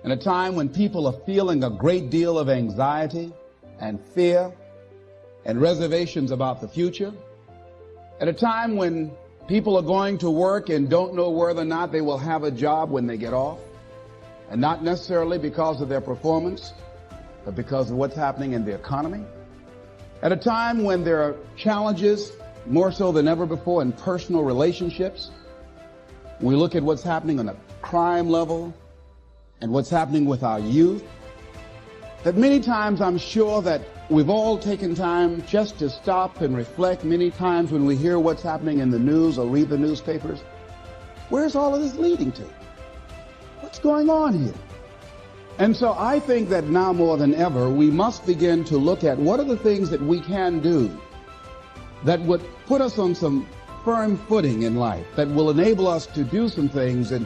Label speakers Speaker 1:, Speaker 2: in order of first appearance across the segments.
Speaker 1: in a time when people are feeling a great deal of anxiety and fear and reservations about the future, at a time when people are going to work and don't know whether or not they will have a job when they get off, and not necessarily because of their performance, but because of what's happening in the economy. At a time when there are challenges, more so than ever before, in personal relationships. We look at what's happening on a crime level and what's happening with our youth. That many times I'm sure that we've all taken time just to stop and reflect many times when we hear what's happening in the news or read the newspapers. Where's all of this leading to? What's going on here? And so I think that now more than ever, we must begin to look at what are the things that we can do that would put us on some firm footing in life, that will enable us to do some things and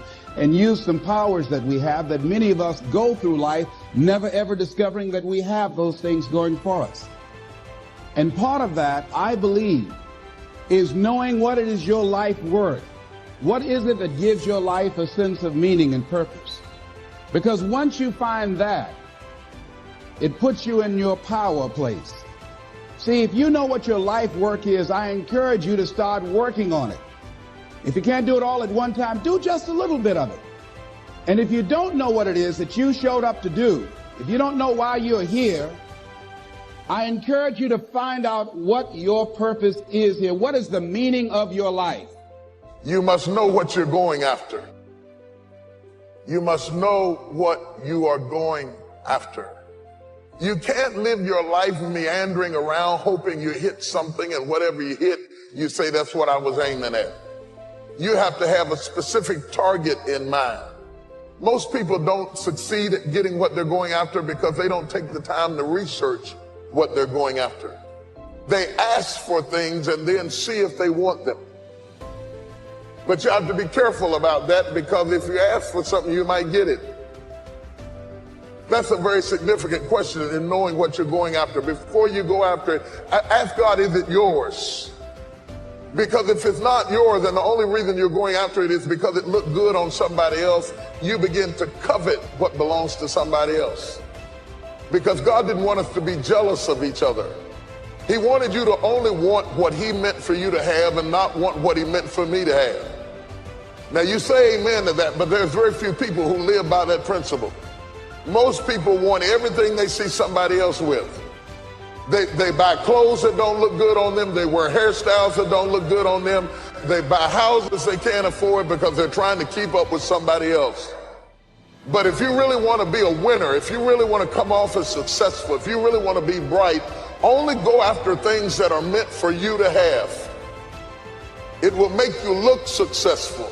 Speaker 1: use some powers that we have, that many of us go through life never ever discovering that we have those things going for us. And part of that, I believe, is knowing what it is your life worth. What is it that gives your life a sense of meaning and purpose? Because once you find that, it puts you in your power place. See, if you know what your life work is, I encourage you to start working on it. If you can't do it all at one time, do just a little bit of it. And if you don't know what it is that you showed up to do, if you don't know why you're here, I encourage you to find out what your purpose is here. What is the meaning of your life?
Speaker 2: You must know what you're going after. You must know what you are going after. You can't live your life meandering around hoping you hit something, and whatever you hit, you say, that's what I was aiming at. You have to have a specific target in mind. Most people don't succeed at getting what they're going after because they don't take the time to research what they're going after. They ask for things and then see if they want them. But you have to be careful about that, because if you ask for something, you might get it. That's a very significant question in knowing what you're going after. Before you go after it, ask God, is it yours? Because if it's not yours, then the only reason you're going after it is because it looked good on somebody else. You begin to covet what belongs to somebody else. Because God didn't want us to be jealous of each other. He wanted you to only want what he meant for you to have and not want what he meant for me to have. Now you say amen to that, but there's very few people who live by that principle. Most people want everything they see somebody else with. They buy clothes that don't look good on them. They wear hairstyles that don't look good on them. They buy houses they can't afford because they're trying to keep up with somebody else. But if you really want to be a winner, if you really want to come off as successful, if you really want to be bright, only go after things that are meant for you to have. It will make you look successful.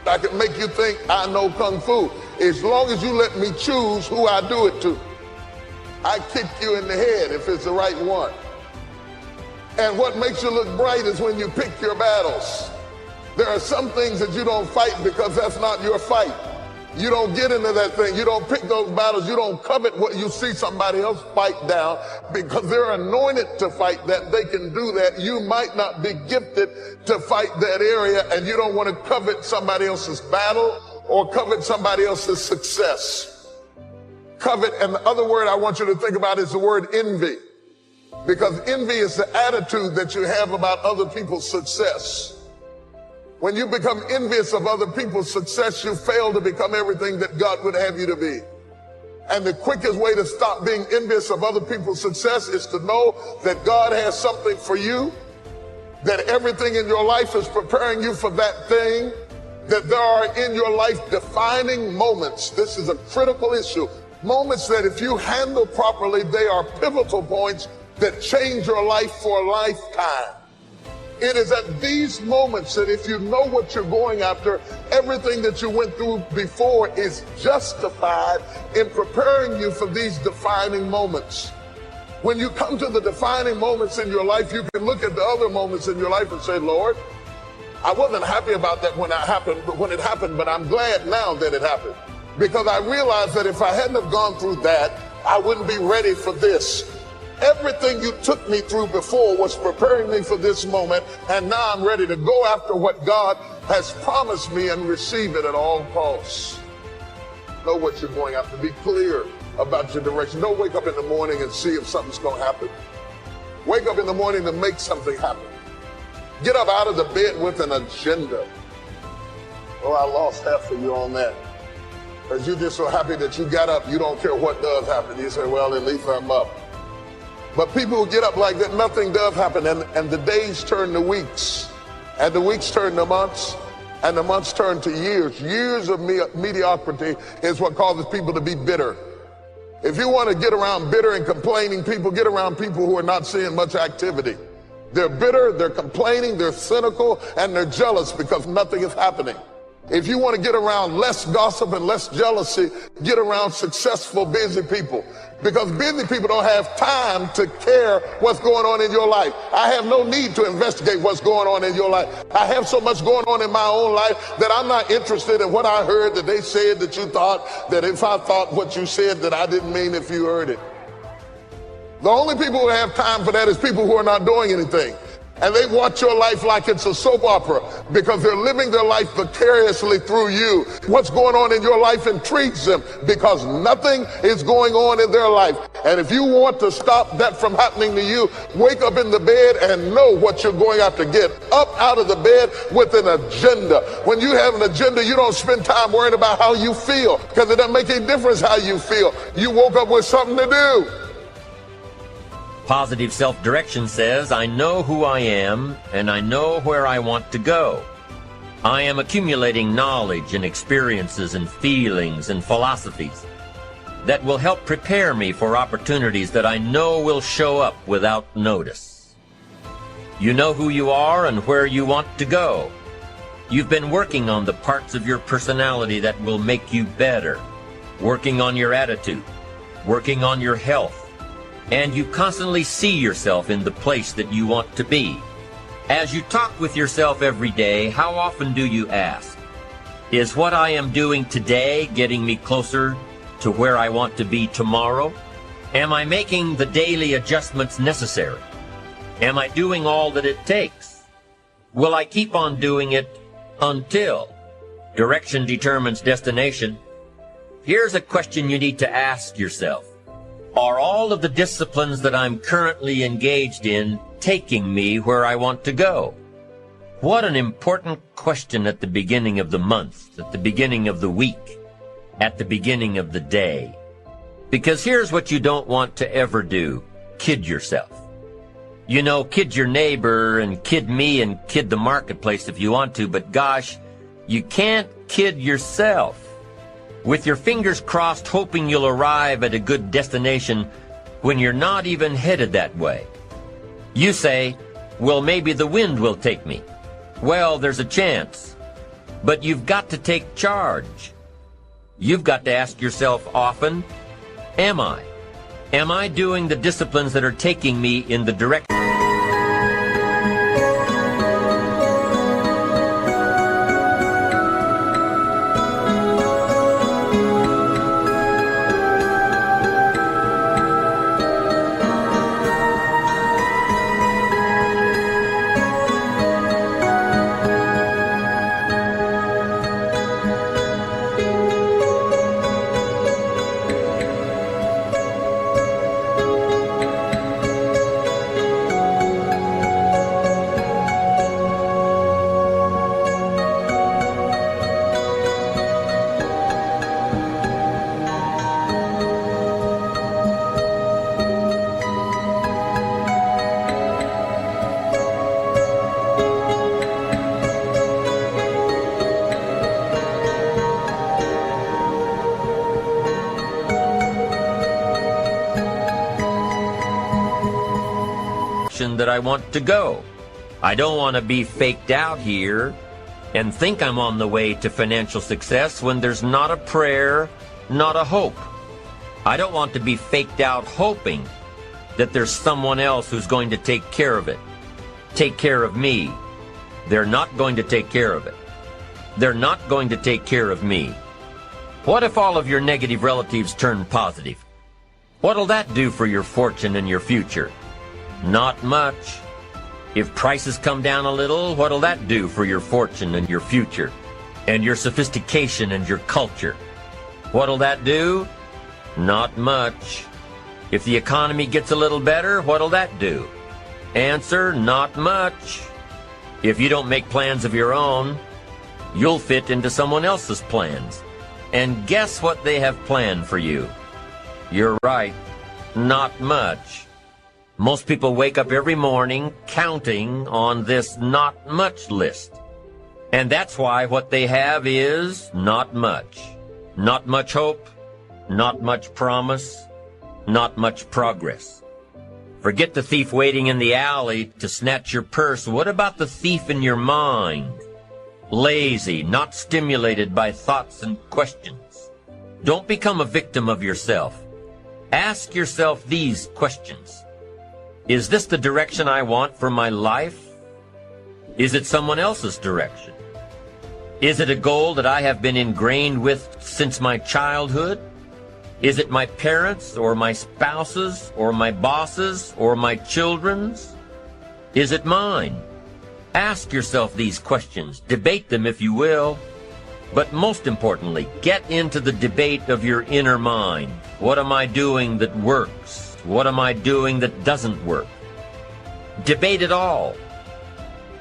Speaker 2: I can make you think I know Kung Fu, as long as you let me choose who I do it to. I kick you in the head if it's the right one. And what makes you look bright is when you pick your battles. There are some things that you don't fight because that's not your fight. You don't get into that thing. You don't pick those battles. You don't covet what you see somebody else fight down because they're anointed to fight that. They can do that. You might not be gifted to fight that area, and you don't want to covet somebody else's battle or covet somebody else's success. Covet, and the other word I want you to think about is the word envy. Because envy is the attitude that you have about other people's success. When you become envious of other people's success, you fail to become everything that God would have you to be. And the quickest way to stop being envious of other people's success is to know that God has something for you, that everything in your life is preparing you for that thing, that there are in your life defining moments. This is a critical issue. Moments that if you handle properly, they are pivotal points that change your life for a lifetime. It is at these moments that if you know what you're going after, everything that you went through before is justified in preparing you for these defining moments. When you come to the defining moments in your life, you can look at the other moments in your life and say, Lord, I wasn't happy about that when it happened, but I'm glad now that it happened. Because I realized that if I hadn't have gone through that, I wouldn't be ready for this. Everything you took me through before was preparing me for this moment, and now I'm ready to go after what God has promised me and receive it at all costs. Know what you're going after. Be clear about your direction. Don't wake up in the morning and see if something's going to happen. Wake up in the morning to make something happen. Get up out of the bed with an agenda. Oh, I lost half of you on that. Because you're just so happy that you got up, you don't care what does happen. You say, well, at least I'm up. But people who get up like that, nothing does happen. And the days turn to weeks. And the weeks turn to months. And the months turn to years. Years of mediocrity is what causes people to be bitter. If you want to get around bitter and complaining people, get around people who are not seeing much activity. They're bitter, they're complaining, they're cynical, and they're jealous because nothing is happening. If you want to get around less gossip and less jealousy, get around successful, busy people. Because busy people don't have time to care what's going on in your life. I have no need to investigate what's going on in your life. I have so much going on in my own life that I'm not interested in what I heard that they said that you thought, that if I thought what you said that I didn't mean if you heard it. The only people who have time for that is people who are not doing anything. And they watch your life like it's a soap opera because they're living their life vicariously through you. What's going on in your life intrigues them because nothing is going on in their life. And if you want to stop that from happening to you, wake up in the bed and know what you're going after. Get up out of the bed with an agenda. When you have an agenda, you don't spend time worrying about how you feel because it doesn't make any difference how you feel. You woke up with something to do.
Speaker 3: Positive self-direction says, I know who I am and I know where I want to go. I am accumulating knowledge and experiences and feelings and philosophies that will help prepare me for opportunities that I know will show up without notice. You know who you are and where you want to go. You've been working on the parts of your personality that will make you better, working on your attitude, working on your health, and you constantly see yourself in the place that you want to be. As you talk with yourself every day, how often do you ask, is what I am doing today getting me closer to where I want to be tomorrow? Am I making the daily adjustments necessary? Am I doing all that it takes? Will I keep on doing it until? Direction determines destination. Here's a question you need to ask yourself. Are all of the disciplines that I'm currently engaged in taking me where I want to go? What an important question at the beginning of the month, at the beginning of the week, at the beginning of the day. Because here's what you don't want to ever do. Kid yourself. You know, kid your neighbor and kid me and kid the marketplace if you want to, but gosh, you can't kid yourself. With your fingers crossed hoping you'll arrive at a good destination when you're not even headed that way. You say, well, maybe the wind will take me. Well, there's a chance. But you've got to take charge. You've got to ask yourself often, am I? Am I doing the disciplines that are taking me in the direction? That I want to go. I don't want to be faked out here and think I'm on the way to financial success when there's not a prayer, not a hope. I don't want to be faked out hoping that there's someone else who's going to take care of it, take care of me. They're not going to take care of it. They're not going to take care of me. What if all of your negative relatives turn positive? What'll that do for your fortune and your future? Not much. If prices come down a little, what'll that do for your fortune and your future, and your sophistication and your culture? What'll that do? Not much. If the economy gets a little better, what'll that do? Answer, not much. If you don't make plans of your own, you'll fit into someone else's plans. And guess what they have planned for you? You're right, not much. Most people wake up every morning counting on this not much list. And that's why what they have is not much. Not much hope, not much promise, not much progress. Forget the thief waiting in the alley to snatch your purse. What about the thief in your mind? Lazy, not stimulated by thoughts and questions. Don't become a victim of yourself. Ask yourself these questions. Is this the direction I want for my life? Is it someone else's direction? Is it a goal that I have been ingrained with since my childhood? Is it my parents' or my spouse's or my boss's or my children's? Is it mine? Ask yourself these questions. Debate them if you will. But most importantly, get into the debate of your inner mind. What am I doing that works? What am I doing that doesn't work? Debate it all.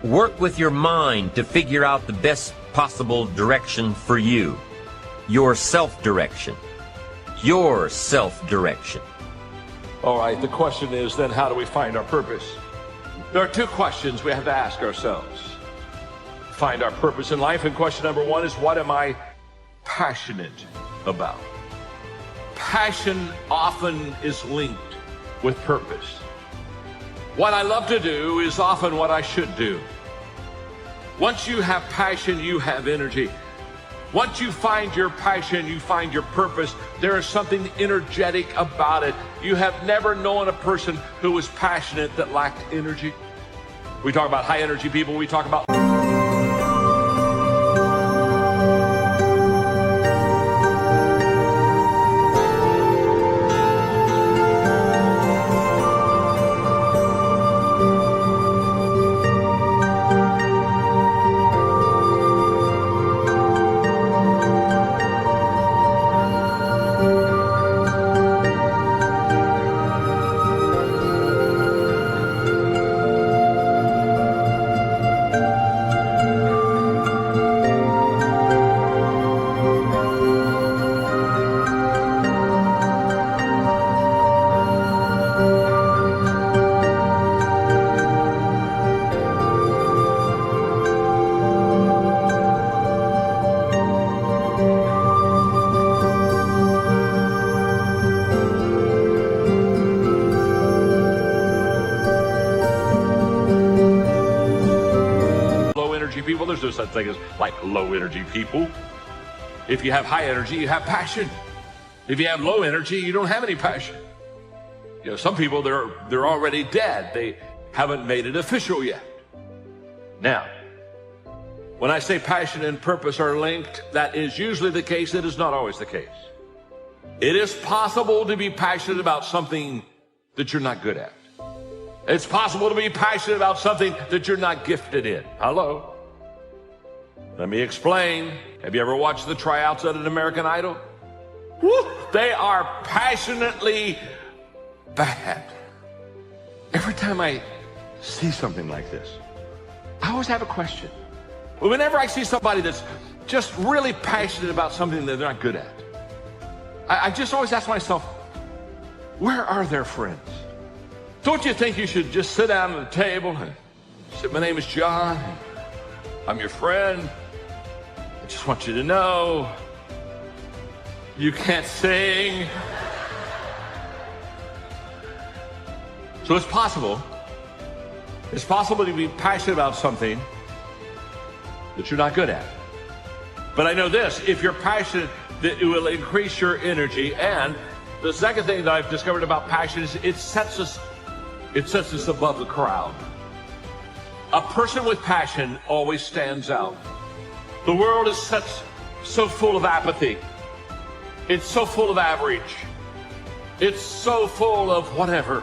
Speaker 3: Work with your mind to figure out the best possible direction for you. Your self-direction. Your self-direction.
Speaker 4: All right, the question is then, how do we find our purpose? There are two questions we have to ask ourselves. Find our purpose in life, and question number one is, what am I passionate about? Passion often is linked with purpose. What I love to do is often what I should do. Once you have passion, you have energy. Once you find your passion, you find your purpose, there is something energetic about it. You have never known a person who was passionate that lacked energy. We talk about high energy people, we talk about people. There's no such thing as like low energy people. If you have high energy, you have passion. If you have low energy, you don't have any passion. You know, some people, they're already dead. They haven't made it official yet. Now, when I say passion and purpose are linked, that is usually the case. It is not always the case. It is possible to be passionate about something that you're not good at. It's possible to be passionate about something that you're not gifted in. Hello? Let me explain. Have you ever watched the tryouts at an American Idol? Woo, they are passionately bad. Every time I see something like this, I always have a question. Whenever I see somebody that's just really passionate about something that they're not good at, I just always ask myself, where are their friends? Don't you think you should just sit down at the table and say, my name is John, I'm your friend, I just want you to know, you can't sing. So it's possible to be passionate about something that you're not good at. But I know this, if you're passionate, that it will increase your energy. And the second thing that I've discovered about passion is it sets us above the crowd. A person with passion always stands out. The world is so full of apathy. It's so full of average. It's so full of whatever.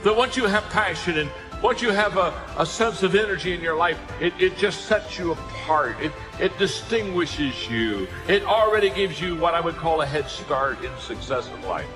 Speaker 4: That once you have passion and Once you have a sense of energy in your life, it just sets you apart. It distinguishes you. It already gives you what I would call a head start in success in life.